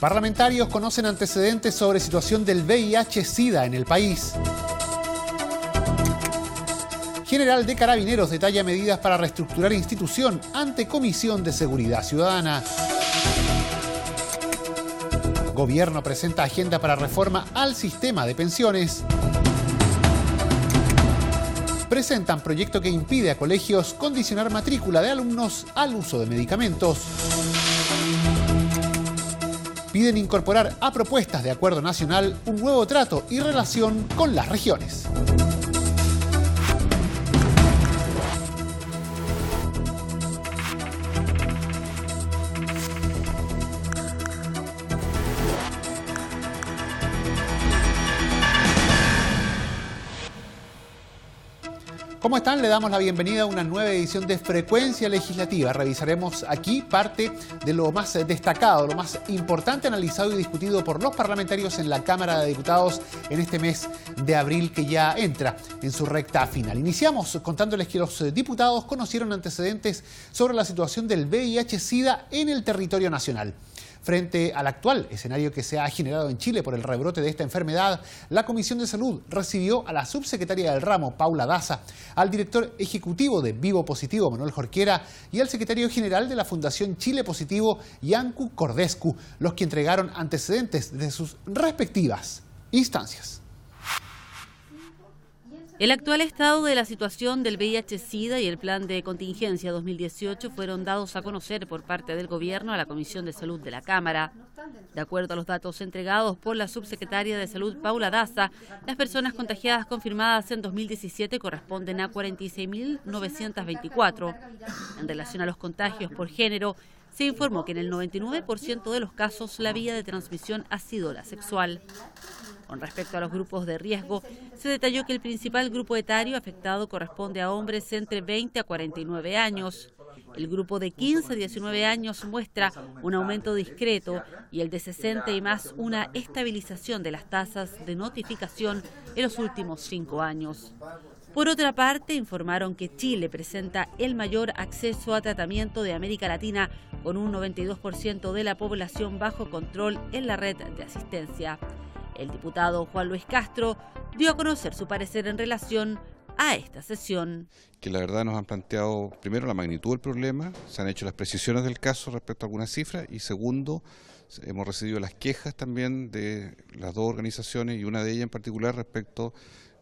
Parlamentarios conocen antecedentes sobre situación del VIH-Sida en el país. General de Carabineros detalla medidas para reestructurar institución ante Comisión de Seguridad Ciudadana. Gobierno presenta agenda para reforma al sistema de pensiones. Presentan proyecto que impide a colegios condicionar matrícula de alumnos al uso de medicamentos. Piden incorporar a propuestas de acuerdo nacional un nuevo trato y relación con las regiones. ¿Cómo están? Le damos la bienvenida a una nueva edición de Frecuencia Legislativa. Revisaremos aquí parte de lo más destacado, lo más importante analizado y discutido por los parlamentarios en la Cámara de Diputados en este mes de abril que ya entra en su recta final. Iniciamos contándoles que los diputados conocieron antecedentes sobre la situación del VIH-Sida en el territorio nacional. Frente al actual escenario que se ha generado en Chile por el rebrote de esta enfermedad, la Comisión de Salud recibió a la subsecretaria del ramo, Paula Daza, al director ejecutivo de Vivo Positivo, Manuel Jorquera, y al secretario general de la Fundación Chile Positivo, Iancu Cordescu, los que entregaron antecedentes de sus respectivas instancias. El actual estado de la situación del VIH-Sida y el plan de contingencia 2018 fueron dados a conocer por parte del Gobierno a la Comisión de Salud de la Cámara. De acuerdo a los datos entregados por la subsecretaria de Salud, Paula Daza, las personas contagiadas confirmadas en 2017 corresponden a 46.924. En relación a los contagios por género, se informó que en el 99% de los casos la vía de transmisión ha sido la sexual. Con respecto a los grupos de riesgo, se detalló que el principal grupo etario afectado corresponde a hombres entre 20 a 49 años. El grupo de 15 a 19 años muestra un aumento discreto y el de 60 y más una estabilización de las tasas de notificación en los últimos 5 años. Por otra parte, informaron que Chile presenta el mayor acceso a tratamiento de América Latina, con un 92% de la población bajo control en la red de asistencia. El diputado Juan Luis Castro dio a conocer su parecer en relación a esta sesión. Que la verdad nos han planteado, primero, la magnitud del problema, se han hecho las precisiones del caso respecto a algunas cifras, y segundo, hemos recibido las quejas también de las dos organizaciones, y una de ellas en particular respecto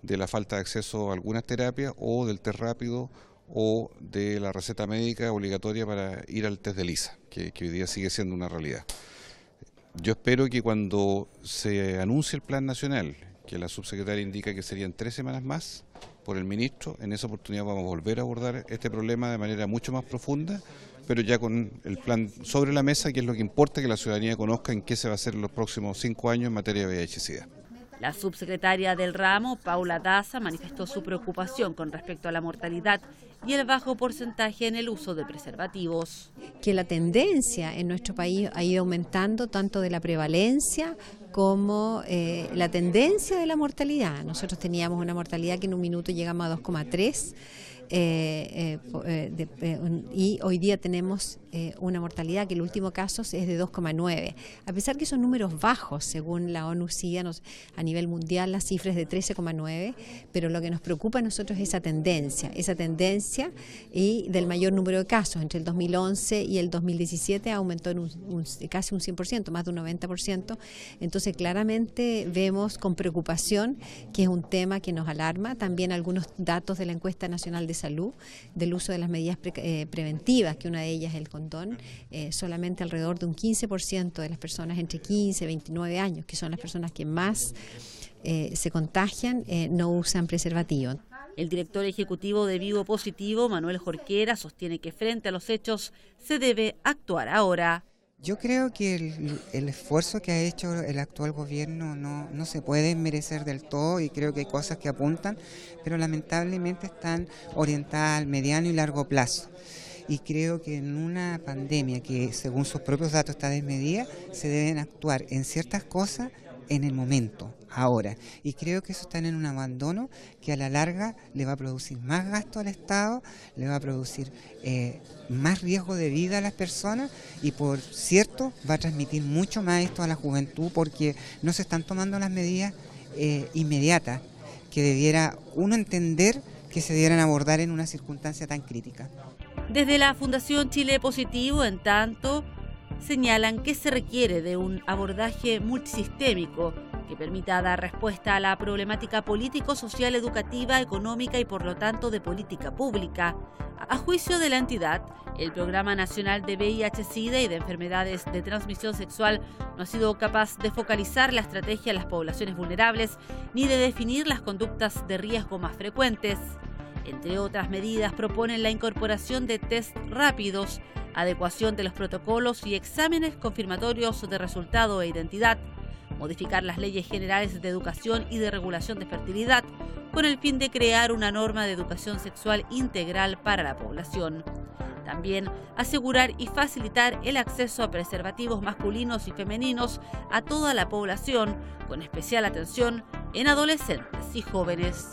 de la falta de acceso a algunas terapias o del test rápido o de la receta médica obligatoria para ir al test de ELISA, que hoy día sigue siendo una realidad. Yo espero que cuando se anuncie el plan nacional, que la subsecretaria indica que serían 3 semanas más por el ministro, en esa oportunidad vamos a volver a abordar este problema de manera mucho más profunda, pero ya con el plan sobre la mesa, que es lo que importa que la ciudadanía conozca en qué se va a hacer en los próximos 5 años en materia de VIH-Sida. La subsecretaria del ramo, Paula Daza, manifestó su preocupación con respecto a la mortalidad y el bajo porcentaje en el uso de preservativos. Que la tendencia en nuestro país ha ido aumentando tanto de la prevalencia como la tendencia de la mortalidad. Nosotros teníamos una mortalidad que en un minuto llegamos a 2,3 y hoy día tenemos una mortalidad que el último caso es de 2,9. A pesar que son números bajos, según la ONU-SIDA, a nivel mundial la cifra es de 13,9, pero lo que nos preocupa a nosotros es esa tendencia y del mayor número de casos. Entre el 2011 y el 2017 aumentó en casi un 100%, más de un 90%. Entonces claramente vemos con preocupación que es un tema que nos alarma. También algunos datos de la encuesta nacional de salud del uso de las medidas preventivas, que una de ellas es el condón, solamente alrededor de un 15% de las personas entre 15 y 29 años, que son las personas que más se contagian, no usan preservativo. El director ejecutivo de Vivo Positivo, Manuel Jorquera, sostiene que frente a los hechos se debe actuar ahora. Yo creo que el esfuerzo que ha hecho el actual gobierno no se puede merecer del todo, y creo que hay cosas que apuntan, pero lamentablemente están orientadas al mediano y largo plazo. Y creo que en una pandemia que según sus propios datos está desmedida, se deben actuar en ciertas cosas en el momento, ahora. Y creo que eso está en un abandono que a la larga le va a producir más gasto al Estado, le va a producir más riesgo de vida a las personas y por cierto va a transmitir mucho más esto a la juventud porque no se están tomando las medidas inmediatas que debiera uno entender que se debieran abordar en una circunstancia tan crítica. Desde la Fundación Chile Positivo, en tanto, señalan que se requiere de un abordaje multisistémico que permita dar respuesta a la problemática político-social, educativa, económica y por lo tanto de política pública. A juicio de la entidad, el Programa Nacional de VIH-Sida y de Enfermedades de Transmisión Sexual no ha sido capaz de focalizar la estrategia en las poblaciones vulnerables ni de definir las conductas de riesgo más frecuentes. Entre otras medidas, proponen la incorporación de test rápidos, adecuación de los protocolos y exámenes confirmatorios de resultado e identidad, modificar las leyes generales de educación y de regulación de fertilidad, con el fin de crear una norma de educación sexual integral para la población. También asegurar y facilitar el acceso a preservativos masculinos y femeninos a toda la población, con especial atención en adolescentes y jóvenes.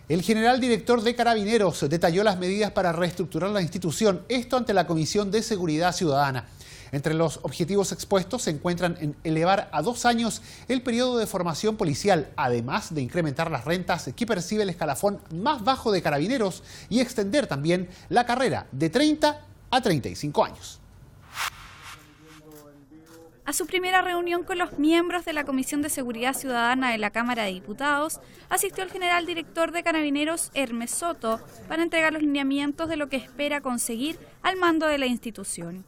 El general director de Carabineros detalló las medidas para reestructurar la institución, esto ante la Comisión de Seguridad Ciudadana. Entre los objetivos expuestos se encuentran en elevar a 2 años el periodo de formación policial, además de incrementar las rentas que percibe el escalafón más bajo de Carabineros y extender también la carrera de 30 a 35 años. A su primera reunión con los miembros de la Comisión de Seguridad Ciudadana de la Cámara de Diputados, asistió el general director de Carabineros, Hermes Soto, para entregar los lineamientos de lo que espera conseguir al mando de la institución.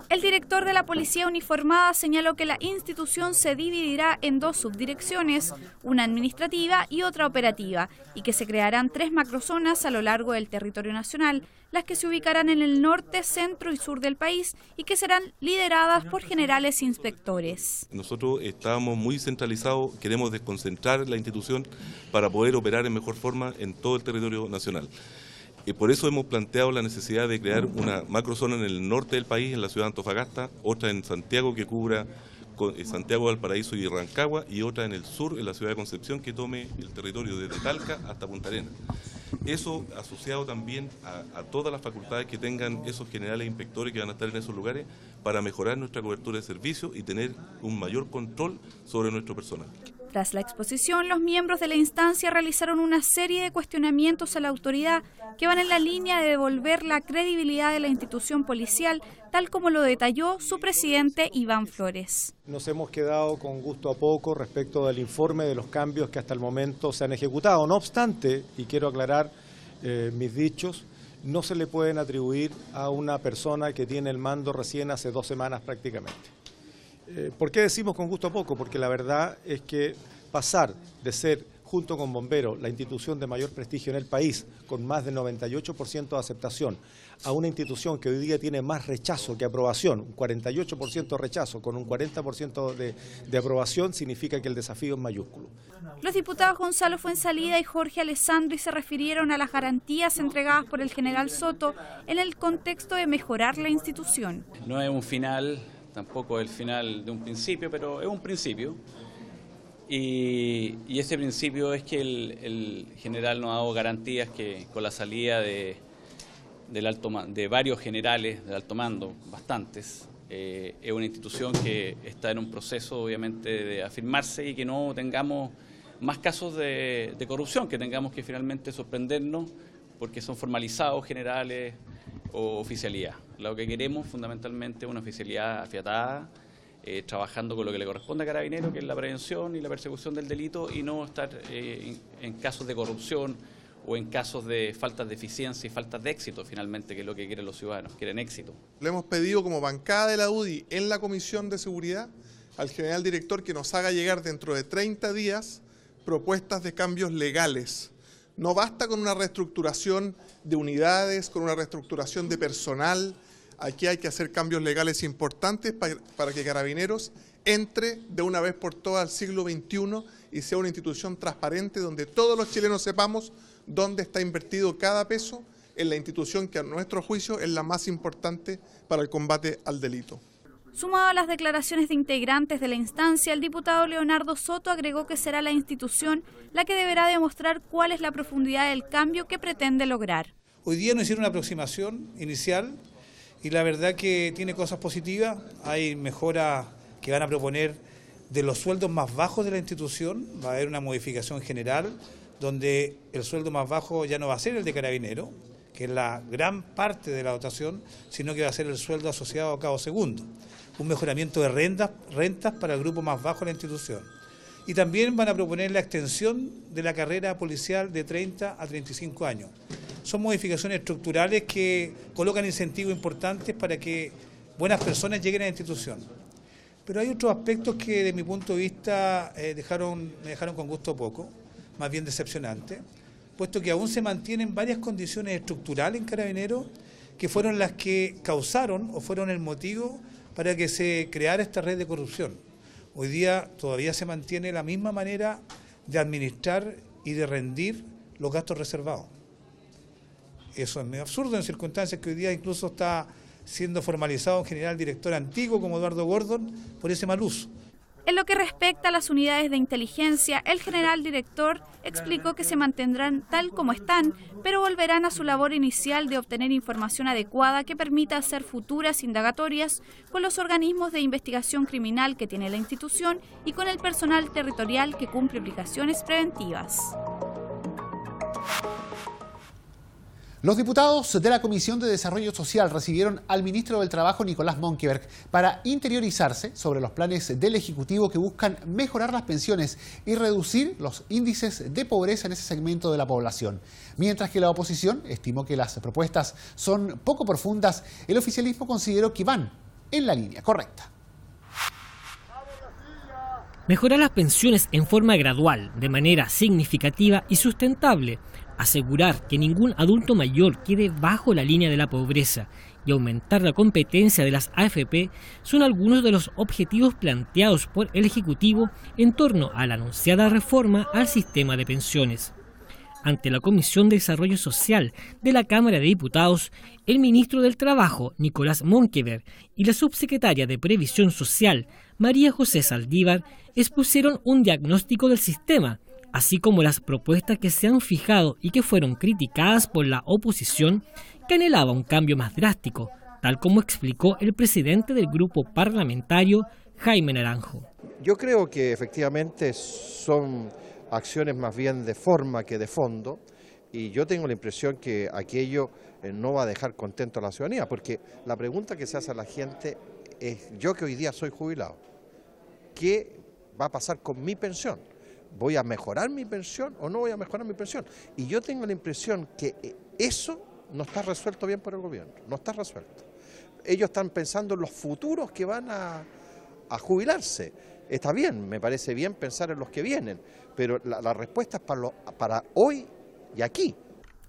El director de la Policía Uniformada señaló que la institución se dividirá en 2 subdirecciones, una administrativa y otra operativa, y que se crearán 3 macrozonas a lo largo del territorio nacional, las que se ubicarán en el norte, centro y sur del país y que serán lideradas por generales inspectores. Nosotros estamos muy centralizados, queremos desconcentrar la institución para poder operar en mejor forma en todo el territorio nacional. Y por eso hemos planteado la necesidad de crear una macrozona en el norte del país, en la ciudad de Antofagasta, otra en Santiago que cubra Santiago, Valparaíso y Rancagua, y otra en el sur, en la ciudad de Concepción, que tome el territorio desde Talca hasta Punta Arenas. Eso asociado también a todas las facultades que tengan esos generales inspectores que van a estar en esos lugares para mejorar nuestra cobertura de servicios y tener un mayor control sobre nuestro personal. Tras la exposición, los miembros de la instancia realizaron una serie de cuestionamientos a la autoridad que van en la línea de devolver la credibilidad de la institución policial, tal como lo detalló su presidente Iván Flores. Nos hemos quedado con gusto a poco respecto del informe de los cambios que hasta el momento se han ejecutado. No obstante, y quiero aclarar mis dichos, no se le pueden atribuir a una persona que tiene el mando recién hace 2 semanas prácticamente. ¿Por qué decimos con gusto a poco? Porque la verdad es que pasar de ser, junto con Bomberos, la institución de mayor prestigio en el país, con más del 98% de aceptación, a una institución que hoy día tiene más rechazo que aprobación, un 48% de rechazo con un 40% de aprobación, significa que el desafío es mayúsculo. Los diputados Gonzalo Fuenzalida y Jorge Alessandri se refirieron a las garantías entregadas por el general Soto en el contexto de mejorar la institución. No es un final, tampoco el final de un principio, pero es un principio. Y ese principio es que el general nos ha dado garantías que con la salida de varios generales del alto mando, bastantes, es una institución que está en un proceso obviamente de afirmarse y que no tengamos más casos de corrupción, que tengamos que finalmente sorprendernos porque son formalizados generales o oficialidad. Lo que queremos fundamentalmente es una oficialidad afiatada, trabajando con lo que le corresponde a Carabineros, que es la prevención y la persecución del delito, y no estar en casos de corrupción o en casos de faltas de eficiencia y faltas de éxito, finalmente, que es lo que quieren los ciudadanos, quieren éxito. Le hemos pedido como bancada de la UDI en la Comisión de Seguridad al general director que nos haga llegar dentro de 30 días propuestas de cambios legales. No basta con una reestructuración de unidades, con una reestructuración de personal. Aquí hay que hacer cambios legales importantes para que Carabineros entre de una vez por todas al siglo XXI y sea una institución transparente donde todos los chilenos sepamos dónde está invertido cada peso en la institución que a nuestro juicio es la más importante para el combate al delito. Sumado a las declaraciones de integrantes de la instancia, el diputado Leonardo Soto agregó que será la institución la que deberá demostrar cuál es la profundidad del cambio que pretende lograr. Hoy día nos hicieron una aproximación inicial y la verdad que tiene cosas positivas. Hay mejoras que van a proponer de los sueldos más bajos de la institución. Va a haber una modificación general donde el sueldo más bajo ya no va a ser el de carabinero, que es la gran parte de la dotación, sino que va a ser el sueldo asociado a cabo segundo. Un mejoramiento de rentas para el grupo más bajo de la institución. Y también van a proponer la extensión de la carrera policial de 30 a 35 años. Son modificaciones estructurales que colocan incentivos importantes para que buenas personas lleguen a la institución. Pero hay otros aspectos que, de mi punto de vista, me dejaron con gusto poco, más bien decepcionante, puesto que aún se mantienen varias condiciones estructurales en Carabineros que fueron las que causaron o fueron el motivo para que se creara esta red de corrupción. Hoy día todavía se mantiene la misma manera de administrar y de rendir los gastos reservados. Eso es medio absurdo en circunstancias que hoy día incluso está siendo formalizado un general director antiguo como Eduardo Gordon por ese mal uso. En lo que respecta a las unidades de inteligencia, el general director explicó que se mantendrán tal como están, pero volverán a su labor inicial de obtener información adecuada que permita hacer futuras indagatorias con los organismos de investigación criminal que tiene la institución y con el personal territorial que cumple obligaciones preventivas. Los diputados de la Comisión de Desarrollo Social recibieron al ministro del Trabajo, Nicolás Monkeberg, para interiorizarse sobre los planes del Ejecutivo que buscan mejorar las pensiones y reducir los índices de pobreza en ese segmento de la población. Mientras que la oposición estimó que las propuestas son poco profundas, el oficialismo consideró que van en la línea correcta. Mejorar las pensiones en forma gradual, de manera significativa y sustentable, asegurar que ningún adulto mayor quede bajo la línea de la pobreza y aumentar la competencia de las AFP son algunos de los objetivos planteados por el Ejecutivo en torno a la anunciada reforma al sistema de pensiones. Ante la Comisión de Desarrollo Social de la Cámara de Diputados, el ministro del Trabajo, Nicolás Monkeberg, y la subsecretaria de Previsión Social, María José Saldívar, expusieron un diagnóstico del sistema, así como las propuestas que se han fijado y que fueron criticadas por la oposición, que anhelaba un cambio más drástico, tal como explicó el presidente del grupo parlamentario, Jaime Naranjo. Yo creo que efectivamente son acciones más bien de forma que de fondo, y yo tengo la impresión que aquello no va a dejar contento a la ciudadanía, porque la pregunta que se hace a la gente es: yo que hoy día soy jubilado, ¿qué va a pasar con mi pensión? ¿Voy a mejorar mi pensión o no voy a mejorar mi pensión? Y yo tengo la impresión que eso no está resuelto bien por el gobierno, no está resuelto. Ellos están pensando en los futuros que van a jubilarse. Está bien, me parece bien pensar en los que vienen, pero la respuesta es para hoy y aquí.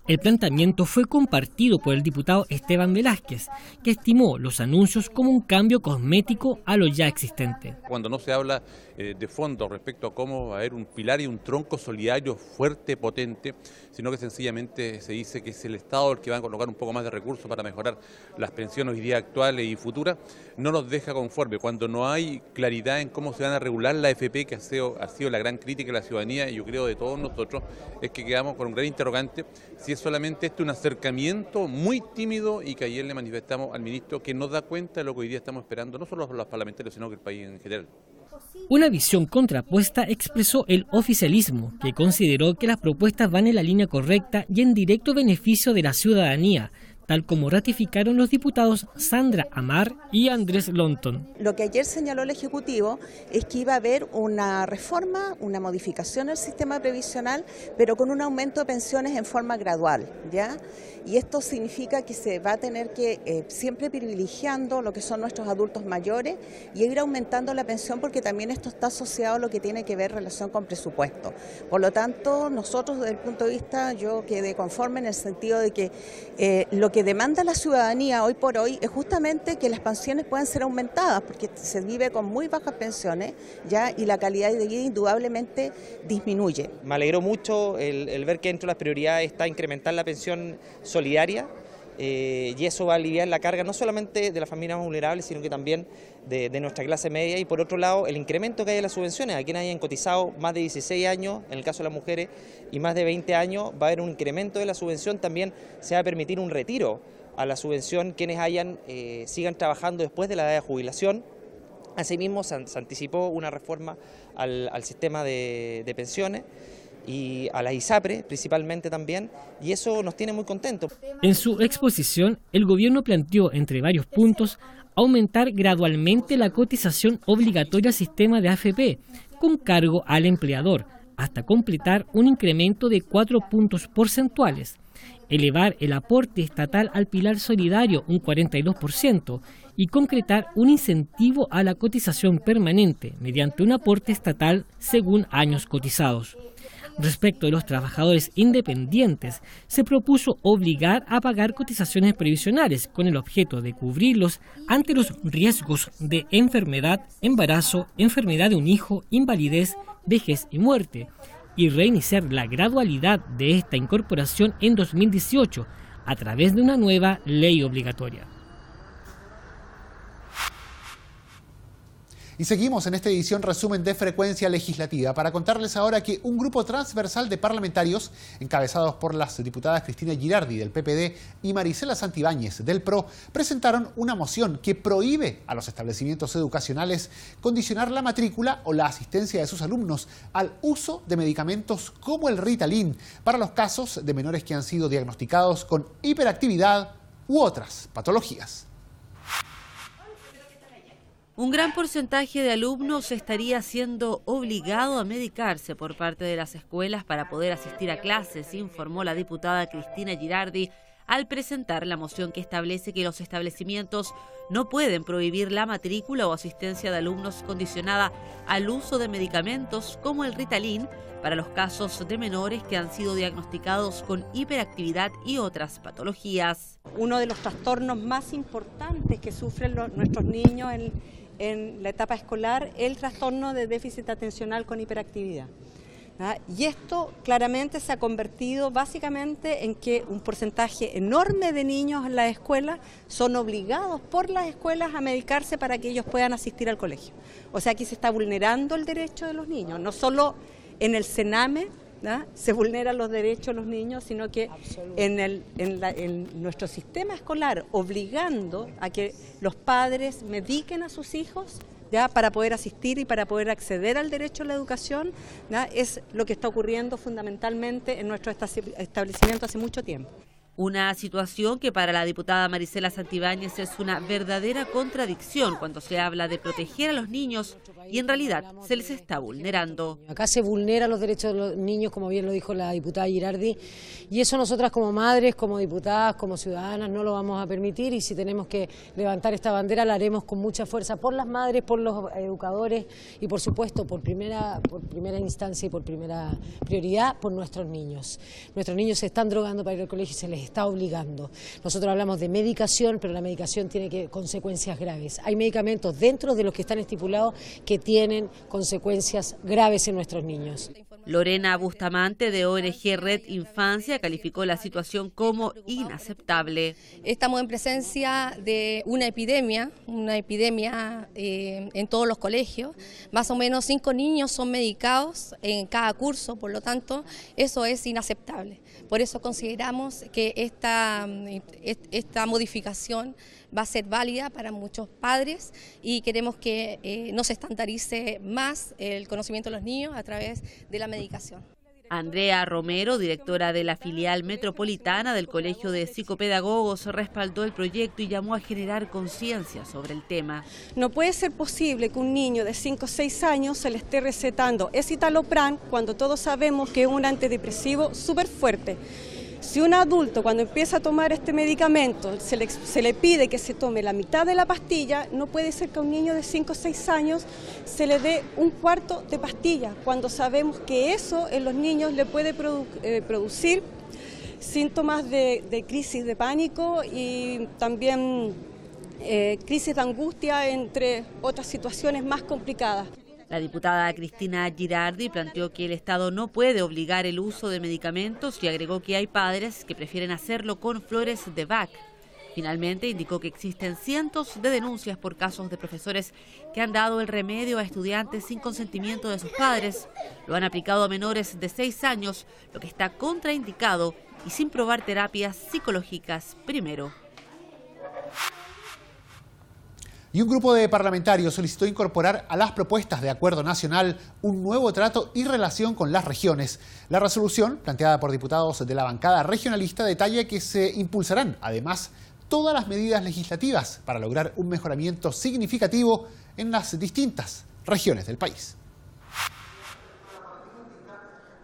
El planteamiento fue compartido por el diputado Esteban Velázquez, que estimó los anuncios como un cambio cosmético a lo ya existente. Cuando no se habla de fondo respecto a cómo va a haber un pilar y un tronco solidario fuerte, potente, sino que sencillamente se dice que es el Estado el que va a colocar un poco más de recursos para mejorar las pensiones hoy día actuales y futuras, no nos deja conforme. Cuando no hay claridad en cómo se van a regular la AFP, que ha sido la gran crítica de la ciudadanía y yo creo de todos nosotros, es que quedamos con un gran interrogante si es solamente un acercamiento muy tímido y que ayer le manifestamos al ministro que no da cuenta de lo que hoy día estamos esperando, no solo los parlamentarios, sino que el país en general. Una visión contrapuesta expresó el oficialismo, que consideró que las propuestas van en la línea correcta y en directo beneficio de la ciudadanía, tal como ratificaron los diputados Sandra Amar y Andrés Lonton. Lo que ayer señaló el Ejecutivo es que iba a haber una reforma, una modificación del sistema previsional, pero con un aumento de pensiones en forma gradual, ¿ya? Y esto significa que se va a tener que siempre privilegiando lo que son nuestros adultos mayores y ir aumentando la pensión, porque también esto está asociado a lo que tiene que ver relación con presupuesto. Por lo tanto, nosotros desde el punto de vista, yo quedé conforme en el sentido de que lo que demanda la ciudadanía hoy por hoy es justamente que las pensiones puedan ser aumentadas, porque se vive con muy bajas pensiones ya y la calidad de vida indudablemente disminuye. Me alegró mucho el ver que dentro de las prioridades está incrementar la pensión solidaria y eso va a aliviar la carga no solamente de las familias más vulnerables, sino que también de nuestra clase media. Y por otro lado, el incremento que hay en las subvenciones, a quienes hayan cotizado más de 16 años, en el caso de las mujeres, y más de 20 años, va a haber un incremento de la subvención. También se va a permitir un retiro a la subvención quienes sigan trabajando después de la edad de jubilación. Asimismo, se anticipó una reforma al sistema de pensiones y a la ISAPRE principalmente también, y eso nos tiene muy contentos. En su exposición, el gobierno planteó, entre varios puntos, aumentar gradualmente la cotización obligatoria al sistema de AFP, con cargo al empleador, hasta completar un incremento de 4 puntos porcentuales, elevar el aporte estatal al pilar solidario un 42% y concretar un incentivo a la cotización permanente mediante un aporte estatal según años cotizados. Respecto de los trabajadores independientes, se propuso obligar a pagar cotizaciones previsionales con el objeto de cubrirlos ante los riesgos de enfermedad, embarazo, enfermedad de un hijo, invalidez, vejez y muerte, y reiniciar la gradualidad de esta incorporación en 2018 a través de una nueva ley obligatoria. Y seguimos en esta edición resumen de Frecuencia Legislativa para contarles ahora que un grupo transversal de parlamentarios, encabezados por las diputadas Cristina Girardi del PPD y Marisela Santibáñez del PRO, presentaron una moción que prohíbe a los establecimientos educacionales condicionar la matrícula o la asistencia de sus alumnos al uso de medicamentos como el Ritalin para los casos de menores que han sido diagnosticados con hiperactividad u otras patologías. Un gran porcentaje de alumnos estaría siendo obligado a medicarse por parte de las escuelas para poder asistir a clases, informó la diputada Cristina Girardi al presentar la moción que establece que los establecimientos no pueden prohibir la matrícula o asistencia de alumnos condicionada al uso de medicamentos como el Ritalin para los casos de menores que han sido diagnosticados con hiperactividad y otras patologías. Uno de los trastornos más importantes que sufren nuestros niños en la etapa escolar es el trastorno de déficit atencional con hiperactividad. Y esto claramente se ha convertido básicamente en que un porcentaje enorme de niños en la escuela son obligados por las escuelas a medicarse para que ellos puedan asistir al colegio. O sea, aquí se está vulnerando el derecho de los niños, no solo en el CENAME, ¿no? Se vulneran los derechos de los niños, sino que en nuestro sistema escolar, obligando a que los padres mediquen a sus hijos, ¿ya? Para poder asistir y para poder acceder al derecho a la educación, ¿ya? Es lo que está ocurriendo fundamentalmente en nuestro establecimiento hace mucho tiempo. Una situación que para la diputada Marisela Santibáñez es una verdadera contradicción cuando se habla de proteger a los niños y en realidad se les está vulnerando. Acá se vulneran los derechos de los niños, como bien lo dijo la diputada Girardi, y eso nosotras como madres, como diputadas, como ciudadanas no lo vamos a permitir, y si tenemos que levantar esta bandera la haremos con mucha fuerza por las madres, por los educadores y por supuesto por primera instancia y por primera prioridad por nuestros niños. Nuestros niños se están drogando para ir al colegio y se les está obligando. Nosotros hablamos de medicación, pero la medicación tiene consecuencias graves. Hay medicamentos dentro de los que están estipulados que tienen consecuencias graves en nuestros niños. Lorena Bustamante de ONG Red Infancia calificó la situación como inaceptable. Estamos en presencia de una epidemia en todos los colegios. Más o menos 5 niños son medicados en cada curso, por lo tanto, eso es inaceptable. Por eso consideramos que esta modificación va a ser válida para muchos padres y queremos que no se estandarice más el conocimiento de los niños a través de la medicación. Andrea Romero, directora de la filial metropolitana del Colegio de Psicopedagogos, respaldó el proyecto y llamó a generar conciencia sobre el tema. No puede ser posible que un niño de 5 o 6 años se le esté recetando escitalopram cuando todos sabemos que es un antidepresivo súper fuerte. Si un adulto cuando empieza a tomar este medicamento se le pide que se tome la mitad de la pastilla, no puede ser que a un niño de 5 o 6 años se le dé un cuarto de pastilla, cuando sabemos que eso en los niños le puede producir síntomas de crisis de pánico y también crisis de angustia, entre otras situaciones más complicadas. La diputada Cristina Girardi planteó que el Estado no puede obligar el uso de medicamentos y agregó que hay padres que prefieren hacerlo con flores de Bach. Finalmente indicó que existen cientos de denuncias por casos de profesores que han dado el remedio a estudiantes sin consentimiento de sus padres, lo han aplicado a menores de 6 años, lo que está contraindicado y sin probar terapias psicológicas primero. Y un grupo de parlamentarios solicitó incorporar a las propuestas de acuerdo nacional un nuevo trato y relación con las regiones. La resolución, planteada por diputados de la bancada regionalista, detalla que se impulsarán, además, todas las medidas legislativas para lograr un mejoramiento significativo en las distintas regiones del país.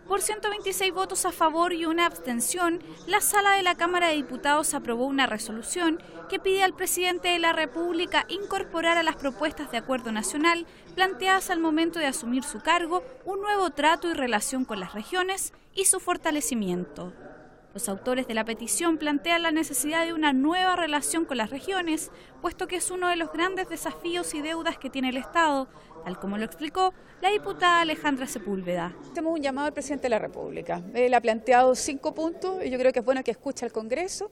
Por 126 votos a favor y una abstención, la Sala de la Cámara de Diputados aprobó una resolución que pide al presidente de la República incorporar a las propuestas de acuerdo nacional planteadas al momento de asumir su cargo un nuevo trato y relación con las regiones y su fortalecimiento. Los autores de la petición plantean la necesidad de una nueva relación con las regiones, puesto que es uno de los grandes desafíos y deudas que tiene el Estado, tal como lo explicó la diputada Alejandra Sepúlveda. Hacemos un llamado al presidente de la República. Él ha planteado 5 puntos y yo creo que es bueno que escuche al Congreso.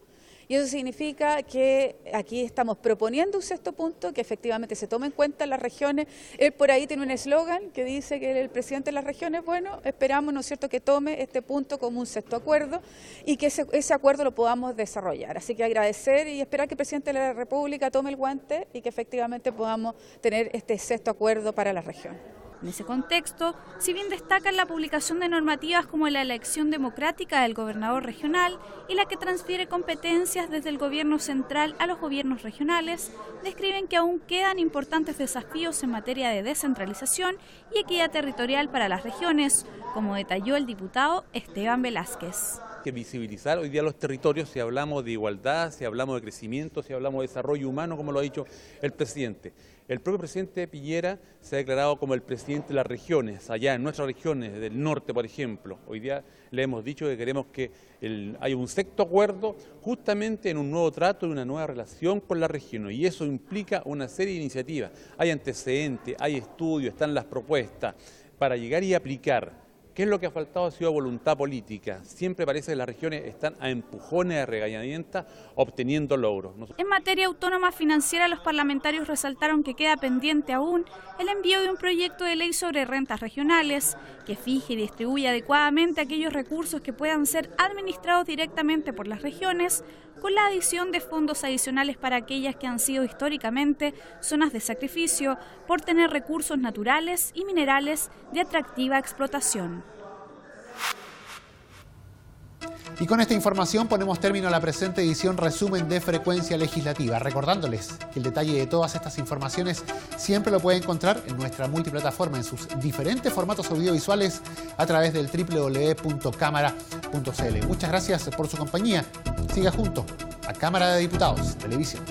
Y eso significa que aquí estamos proponiendo un 6º punto, que efectivamente se tome en cuenta las regiones. Él por ahí tiene un eslogan que dice que el presidente de las regiones, bueno, esperamos, ¿no es cierto?, que tome este punto como un 6º acuerdo y que ese acuerdo lo podamos desarrollar. Así que agradecer y esperar que el presidente de la República tome el guante y que efectivamente podamos tener este 6º acuerdo para la región. En ese contexto, si bien destacan la publicación de normativas como la elección democrática del gobernador regional y la que transfiere competencias desde el gobierno central a los gobiernos regionales, describen que aún quedan importantes desafíos en materia de descentralización y equidad territorial para las regiones, como detalló el diputado Esteban Velázquez. Que visibilizar hoy día los territorios si hablamos de igualdad, si hablamos de crecimiento, si hablamos de desarrollo humano, como lo ha dicho el presidente. El propio presidente Piñera se ha declarado como el presidente de las regiones, allá en nuestras regiones del norte, por ejemplo. Hoy día le hemos dicho que queremos que haya un 6º acuerdo justamente en un nuevo trato y una nueva relación con la región. Y eso implica una serie de iniciativas. Hay antecedentes, hay estudios, están las propuestas para llegar y aplicar. ¿Qué es lo que ha faltado? Ha sido voluntad política. Siempre parece que las regiones están a empujones, a regañadientas, obteniendo logros. En materia autónoma financiera, los parlamentarios resaltaron que queda pendiente aún el envío de un proyecto de ley sobre rentas regionales que fije y distribuya adecuadamente aquellos recursos que puedan ser administrados directamente por las regiones, con la adición de fondos adicionales para aquellas que han sido históricamente zonas de sacrificio por tener recursos naturales y minerales de atractiva explotación. Y con esta información ponemos término a la presente edición resumen de Frecuencia Legislativa, recordándoles que el detalle de todas estas informaciones siempre lo puede encontrar en nuestra multiplataforma en sus diferentes formatos audiovisuales a través del www.cámara.cl. Muchas gracias por su compañía. Siga junto a Cámara de Diputados Televisión.